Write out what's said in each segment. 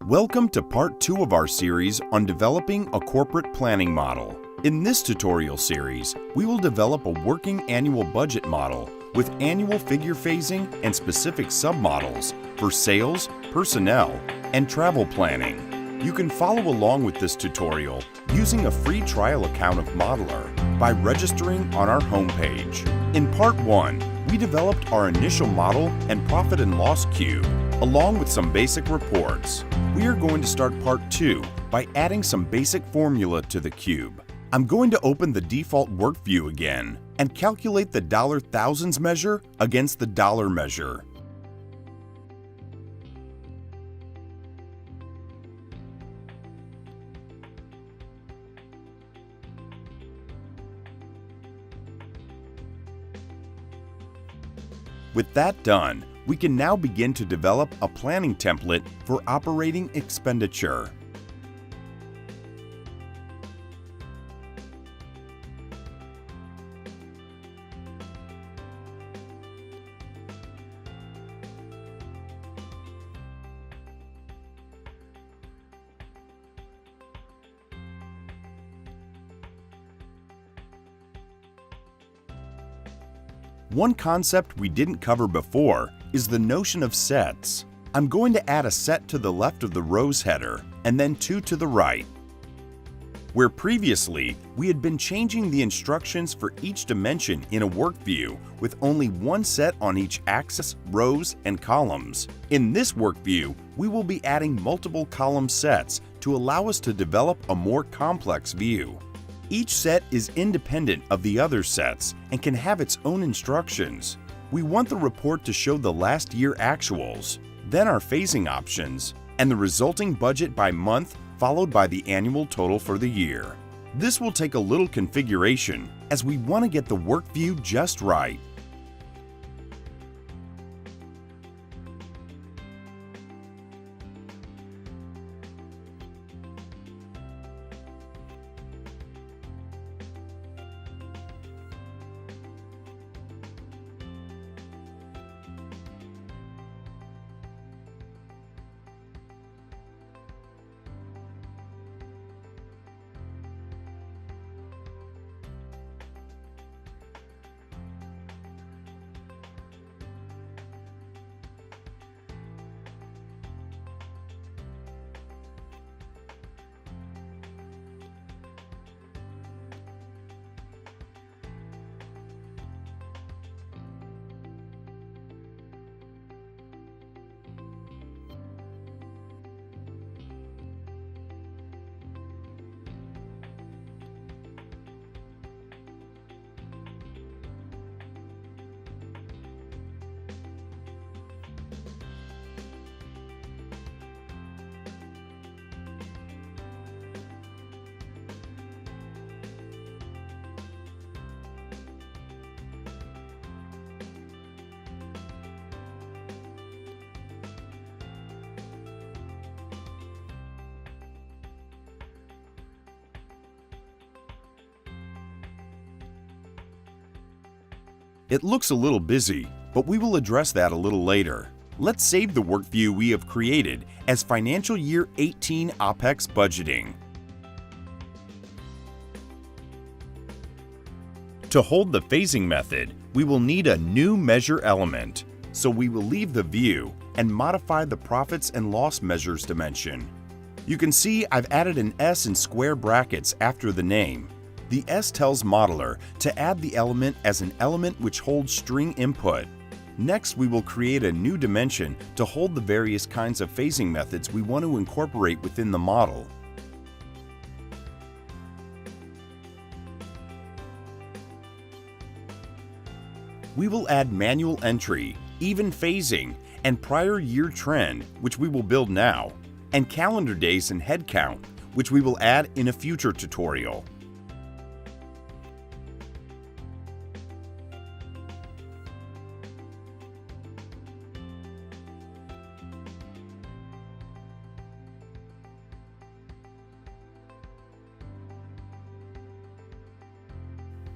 Welcome to part 2 of our series on developing a corporate planning model. In this tutorial series, we will develop a working annual budget model with annual figure phasing and specific submodels for sales, personnel, and travel planning. You can follow along with this tutorial using a free trial account of MODLR by registering on our homepage. In part 1, we developed our initial model and profit and loss cube, along with some basic reports. We are going to start part 2 by adding some basic formula to the cube. I'm going to open the default work view again and calculate the dollar thousands measure against the dollar measure. With that done, we can now begin to develop a planning template for operating expenditure. One concept we didn't cover before is the notion of sets. I'm going to add a set to the left of the rows header and then 2 to the right. Where previously we had been changing the instructions for each dimension in a work view with only one set on each axis, rows, and columns. In this work view, we will be adding multiple column sets to allow us to develop a more complex view. Each set is independent of the other sets and can have its own instructions. We want the report to show the last year actuals, then our phasing options, and the resulting budget by month followed by the annual total for the year. This will take a little configuration as we want to get the work view just right. It looks a little busy, but we will address that a little later. Let's save the work view we have created as Financial Year 18 Opex Budgeting. To hold the phasing method, we will need a new measure element, so we will leave the view and modify the profits and loss measures dimension. You can see I've added an S in square brackets after the name. The S tells MODLR to add the element as an element which holds string input. Next, we will create a new dimension to hold the various kinds of phasing methods we want to incorporate within the model. We will add manual entry, even phasing, and prior year trend, which we will build now, and calendar days and head count, which we will add in a future tutorial.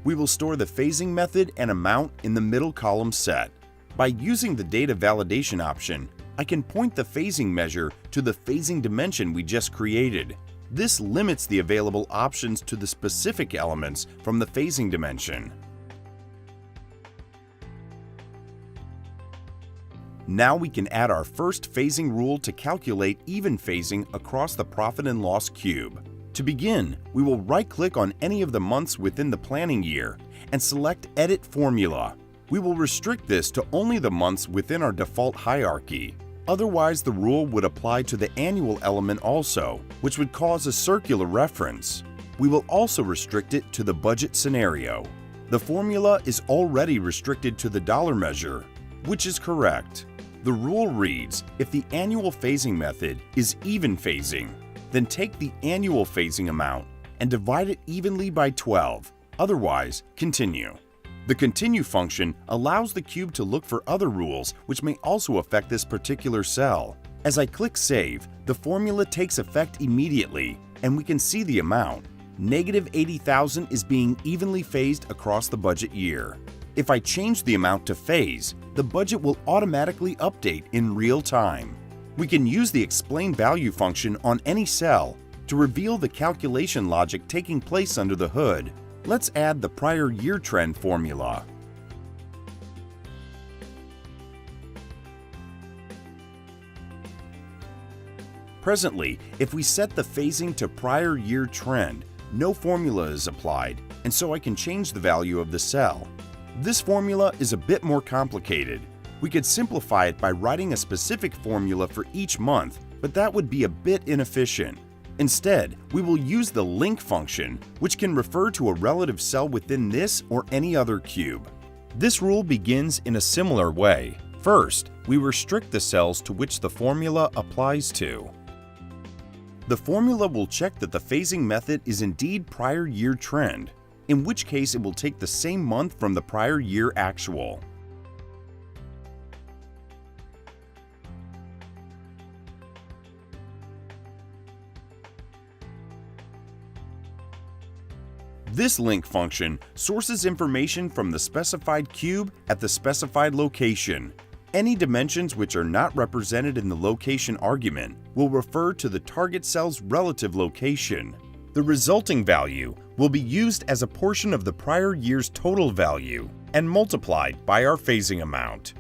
We will store the phasing method and amount in the middle column set. By using the data validation option, I can point the phasing measure to the phasing dimension we just created. This limits the available options to the specific elements from the phasing dimension. Now we can add our first phasing rule to calculate even phasing across the profit and loss cube. To begin, we will right-click on any of the months within the planning year and select Edit Formula. We will restrict this to only the months within our default hierarchy. Otherwise, the rule would apply to the annual element also, which would cause a circular reference. We will also restrict it to the budget scenario. The formula is already restricted to the dollar measure, which is correct. The rule reads, if the annual phasing method is even phasing, then take the annual phasing amount and divide it evenly by 12. Otherwise, continue. The continue function allows the cube to look for other rules which may also affect this particular cell. As I click Save, the formula takes effect immediately, and we can see the amount. Negative 80,000 is being evenly phased across the budget year. If I change the amount to phase, the budget will automatically update in real time. We can use the explain value function on any cell to reveal the calculation logic taking place under the hood. Let's add the prior year trend formula. Presently, if we set the phasing to prior year trend, no formula is applied, and so I can change the value of the cell. This formula is a bit more complicated. We could simplify it by writing a specific formula for each month, but that would be a bit inefficient. Instead, we will use the link function, which can refer to a relative cell within this or any other cube. This rule begins in a similar way. First, we restrict the cells to which the formula applies to. The formula will check that the phasing method is indeed prior year trend, in which case it will take the same month from the prior year actual. This link function sources information from the specified cube at the specified location. Any dimensions which are not represented in the location argument will refer to the target cell's relative location. The resulting value will be used as a portion of the prior year's total value and multiplied by our phasing amount.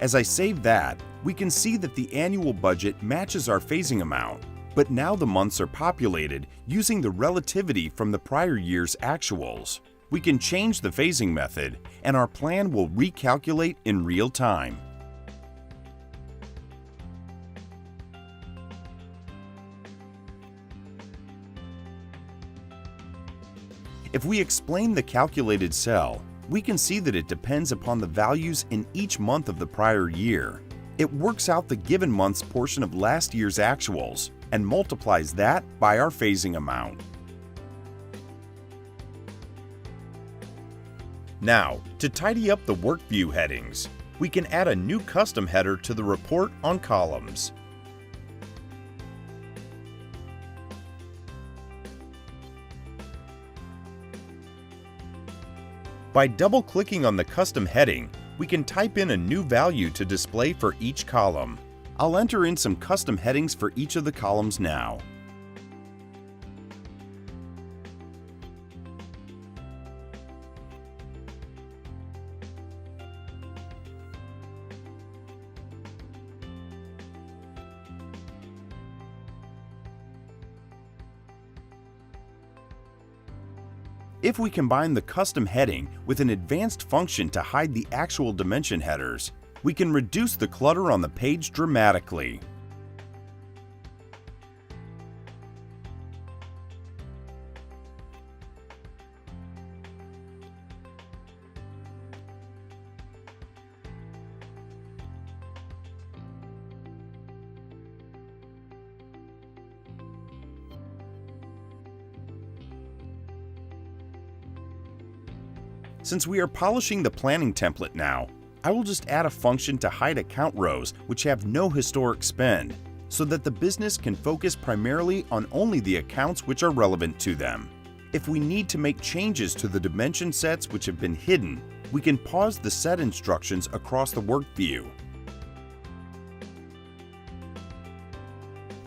As I save that, we can see that the annual budget matches our phasing amount, but now the months are populated using the relativity from the prior year's actuals. We can change the phasing method, and our plan will recalculate in real time. If we explain the calculated cell, we can see that it depends upon the values in each month of the prior year. It works out the given month's portion of last year's actuals and multiplies that by our phasing amount. Now, to tidy up the work view headings, we can add a new custom header to the report on columns. By double-clicking on the custom heading, we can type in a new value to display for each column. I'll enter in some custom headings for each of the columns now. If we combine the custom heading with an advanced function to hide the actual dimension headers, we can reduce the clutter on the page dramatically. Since we are polishing the planning template now, I will just add a function to hide account rows which have no historic spend, so that the business can focus primarily on only the accounts which are relevant to them. If we need to make changes to the dimension sets which have been hidden, we can pause the set instructions across the work view.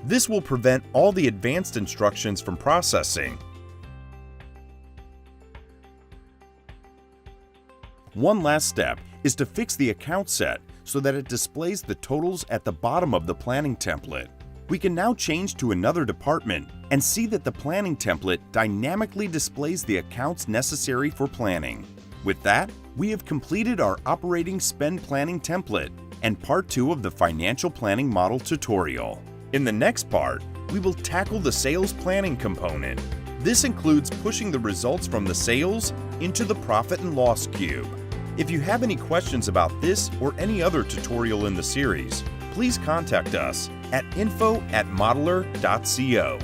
This will prevent all the advanced instructions from processing. One last step is to fix the account set so that it displays the totals at the bottom of the planning template. We can now change to another department and see that the planning template dynamically displays the accounts necessary for planning. With that, we have completed our operating spend planning template and part 2 of the financial planning model tutorial. In the next part, we will tackle the sales planning component. This includes pushing the results from the sales into the profit and loss cube. If you have any questions about this or any other tutorial in the series, please contact us at info@modlr.co.